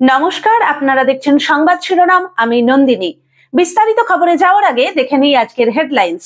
নমস্কার, আপনারা দেখছেন সংবাদ শিরোনাম। আমি নন্দিনী। বিস্তারিত খবরে যাওয়ার আগে দেখে নিই আজকের হেডলাইন্স।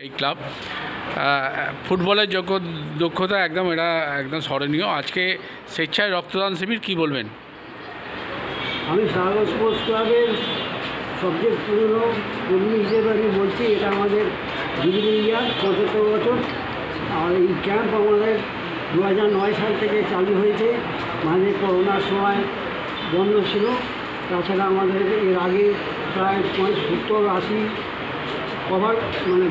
এই ক্লাব ফুটবলের দক্ষতা একদম স্মরণীয়। আজকে স্বেচ্ছায় রক্তদান শিবির, কি বলবেন? আমি সাগর স্পোর্টস ক্লাবের সবচেয়ে পুরনো কর্মী হিসেবে আমি বলছি, এটা আমাদের জুবিলি ইয়ার 75 বছর। আর এই ক্যাম্প আমাদের 2009 সাল থেকে চালু হয়েছে। মাঝে করোনার সময় বন্ধ ছিল। তাছাড়া আমাদের এর আগে প্রায় 70-80 কভার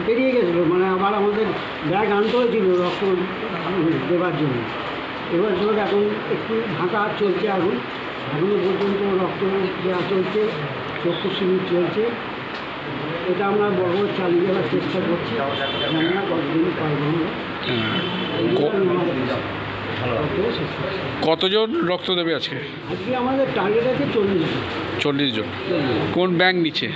পেরিয়ে গেছিলো, আবার আমাদের ব্যাগ আনতে হয়েছিল রক্ত দেওয়ার জন্য। এবছর এখন একটু ঢাকা চলছে, এখনও পর্যন্ত রক্ত দেওয়া চলছে, চক্ষু শিবির চলছে। এটা আমরা বড় চালিয়ে যাওয়ার চেষ্টা করছি, জানি না কতদিন পারব। কতজন রক্ত দেবে আজকে? আজকে আমাদের টার্গেট আছে 40 জন। কোন ব্যাংক নিচ্ছে?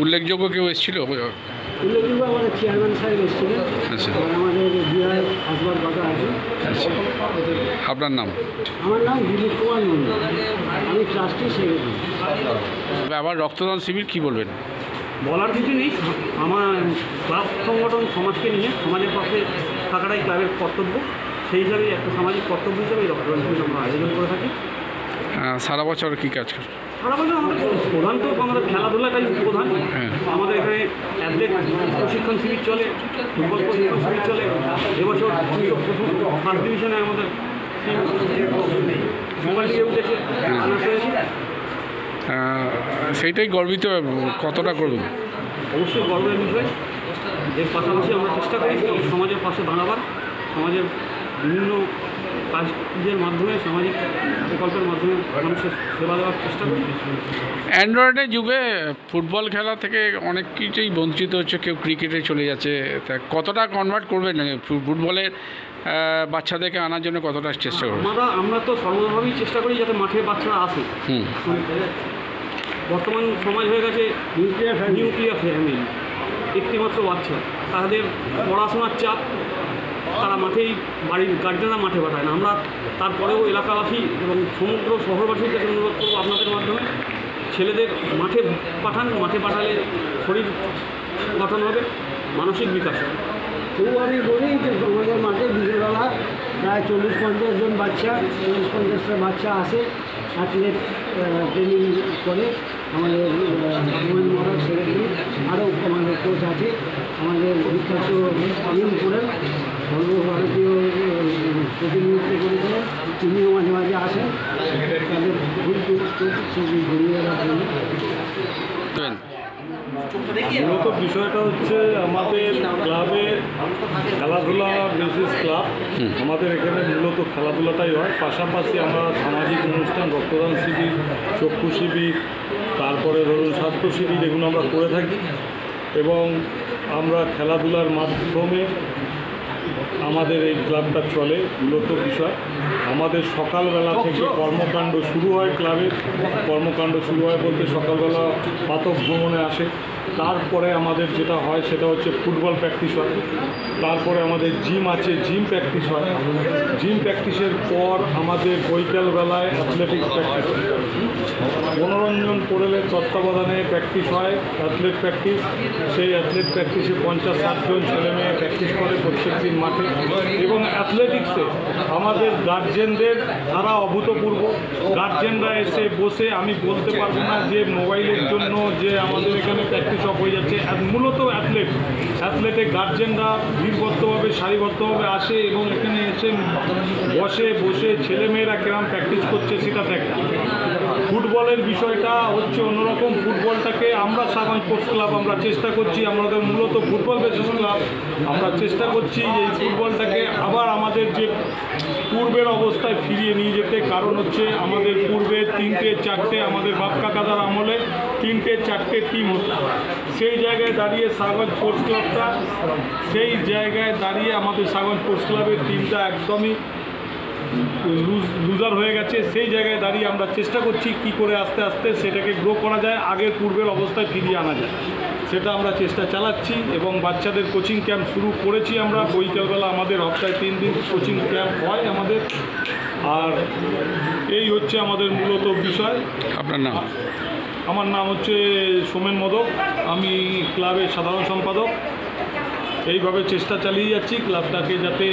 উল্লেখযোগ্য কেউ এসেছিল? উল্লেখযোগ্য আমাদের চেয়ারম্যান সাহেব এসেছিলেন, আমাদের বিহার আসবার কথা আছে। আপনার নাম? আমার নাম দিলীপ কুমার নন্দী, আমি ট্রাস্টি সেক্রেটারি। আবার রক্তদান শিবির, কি বলবেন? বলার কিছু নেই। আমার ক্লাব সংগঠন সমাজকে নিয়ে সমাজের পাশে থাকাটাই ক্লাবের কর্তব্য। সেই হিসাবেই একটা সামাজিক কর্তব্য হিসাবে এই রক্তদান শিবির আমরা আয়োজন করে থাকি। সারা বছর কী কাজ করে? সারা বছর আমাদের প্রধান তো আমাদের খেলাধুলাটাই প্রধান। আমাদের এখানে অ্যাথলেট প্রশিক্ষণ শিবির চলে, ফুটবল প্রশিক্ষণ শিবির চলে। এবছর ফার্স্ট ডিভিশনে আমাদের মোবাইল দিয়ে উঠেছে, সেইটাই গর্বিত। কতটা করবেন? অবশ্যই গর্বের বিষয়। এর পাশাপাশি আমরা চেষ্টা করি সমাজের পাশে দাঁড়াবার, সমাজের বিভিন্ন কাজের মাধ্যমে, সামাজিক প্রকল্পের মাধ্যমে মানুষের সেবা দেওয়ার চেষ্টা করি। অ্যান্ড্রয়েডের যুগে ফুটবল খেলা থেকে অনেক কিছুই বঞ্চিত হচ্ছে, কেউ ক্রিকেটে চলে যাচ্ছে। তা কতটা কনভার্ট করবেন ফুটবলের বাচ্চাদেরকে আনার জন্য? কতটা চেষ্টা করবেন? আমরা তো সর্বভাবেই চেষ্টা করি যাতে মাঠে বাচ্চারা আসে। বর্তমান সমাজ হয়ে গেছে নিউক্লিয়ার ফ্যামিলি, একটিমাত্র বাচ্চা, তাদের পড়াশোনার চাপ, তারা মাঠেই, বাড়ির গার্জেনরা মাঠে পাঠায় না। আমরা তারপরেও এলাকাবাসী এবং সমগ্র শহরবাসীর কাছে অনুরোধ করবো আপনাদের মাধ্যমে, ছেলেদের মাঠে পাঠান। মাঠে পাঠালে শরীর গঠন হবে, মানসিক বিকাশ হবে। তবু আমি বলি যে আমাদের মাঠে বিকেলবেলা প্রায় 40-50 জন বাচ্চা, 40-50টা বাচ্চা আসে, অ্যাথলেট ট্রেনিং করে। আমাদের মডাল সেক্রেটারি, আরও আমাদের কোচ আছে, আমাদের বিখ্যাত আলিমপুরের সর্বভারতীয় প্রতিনিধিত্ব করেছিলেন, তিনিও মাঝে মাঝে আসেন তাদের ঘুরিয়ে দেওয়ার জন্য। মূলত বিষয়টা হচ্ছে আমাদের ক্লাবের খেলাধুলা বেসিস ক্লাব। আমাদের এখানে মূলত খেলাধুলাটাই হয়, পাশাপাশি আমরা সামাজিক অনুষ্ঠান, রক্তদান শিবির, চক্ষু শিবির, তারপরে ধরুন স্বাস্থ্য শিবির, এগুলো আমরা করে থাকি। এবং আমরা খেলাধুলার মাধ্যমে আমাদের এই ক্লাবটা চলে। মূলত বিষয় আমাদের সকালবেলা থেকে কর্মকাণ্ড শুরু হয়। ক্লাবের কর্মকাণ্ড শুরু হয় বলতে সকালবেলা প্রাতঃ ভ্রমণে আসে, তারপরে আমাদের যেটা হয় সেটা হচ্ছে ফুটবল প্র্যাকটিস হয়, তারপরে আমাদের জিম আছে, জিম প্র্যাকটিস হয়, জিম প্র্যাকটিসের পর আমাদের বৈকালবেলায় অ্যাথলেটিক্স প্র্যাকটিস হয়। মনোরঞ্জন পোড়েলের তত্ত্বাবধানে প্র্যাকটিস হয়, অ্যাথলেট প্র্যাকটিস। সেই অ্যাথলেট প্র্যাকটিসে 50-60 জন ছেলেমেয়ে প্র্যাকটিস করে প্রত্যেক দিন মাঠে। এবং অ্যাথলেটিক্সে আমাদের গার্জেনদের তারা অভূতপূর্ব। গার্জেনরা এসে বসে, আমি বলতে পারবো না যে মোবাইলের জন্য যে আমাদের এখানে প্র্যাকটিস অফ হয়ে যাচ্ছে। মূলত অ্যাথলেটে গার্জেনরা ভিড়বদ্ধভাবে সারিবদ্ধভাবে আসে এবং এখানে এসে বসে ছেলেমেয়েরা কেরম প্র্যাকটিস করছে সেটা দেখে। ফুটবলের বিষয়টা হচ্ছে অন্যরকম। ফুটবলটাকে আমরা সাগর স্পোর্টস ক্লাব আমরা চেষ্টা করছি, আমাদের মূলত ফুটবল বেসিস ক্লাব, আমরা চেষ্টা করছি এই ফুটবলটাকে আবার আমাদের যে পূর্বের অবস্থায় ফিরিয়ে নিয়ে যেতে। কারণ হচ্ছে আমাদের পূর্বে 3-4টে আমাদের বাপ কাকাদার আমলে 3-4টে টিম হতো। সেই জায়গায় দাঁড়িয়ে সাগর স্পোর্টস ক্লাবটা আমাদের সাগর স্পোর্টস ক্লাবের টিমটা একদমই লুজার হয়ে গেছে। সেই জায়গায় দাঁড়িয়ে আমরা চেষ্টা করছি কি করে আস্তে আস্তে সেটাকে গ্রো করা যায়, আগের পূর্বের অবস্থায় ফিরিয়ে আনা যায়, সেটা আমরা চেষ্টা চালাচ্ছি। এবং বাচ্চাদের কোচিং ক্যাম্প শুরু করেছি আমরা। বৈকালবেলা আমাদের সপ্তাহে 3 দিন কোচিং ক্যাম্প হয় আমাদের। আর এই হচ্ছে আমাদের মূলত বিষয়। আপনার নাম? আমার নাম হচ্ছে সোমেন মোদক, আমি ক্লাবের সাধারণ সম্পাদক। এইভাবে চেষ্টা চালিয়ে যাচ্ছি ক্লাবটাকে যাতে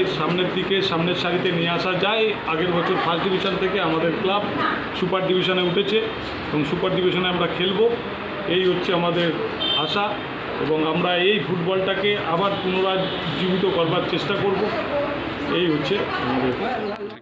সামনের সারিতে নিয়ে আসা যায়। আগের বছর ফার্স্ট ডিভিশন থেকে আমাদের ক্লাব সুপার ডিভিশনে উঠেছে এবং সুপার ডিভিশনে আমরা খেলব, এই হচ্ছে আমাদের আশা। এবং আমরা এই ফুটবলটাকে আবার পুনরায় জীবিত করবার চেষ্টা করব, এই হচ্ছে আমাদের।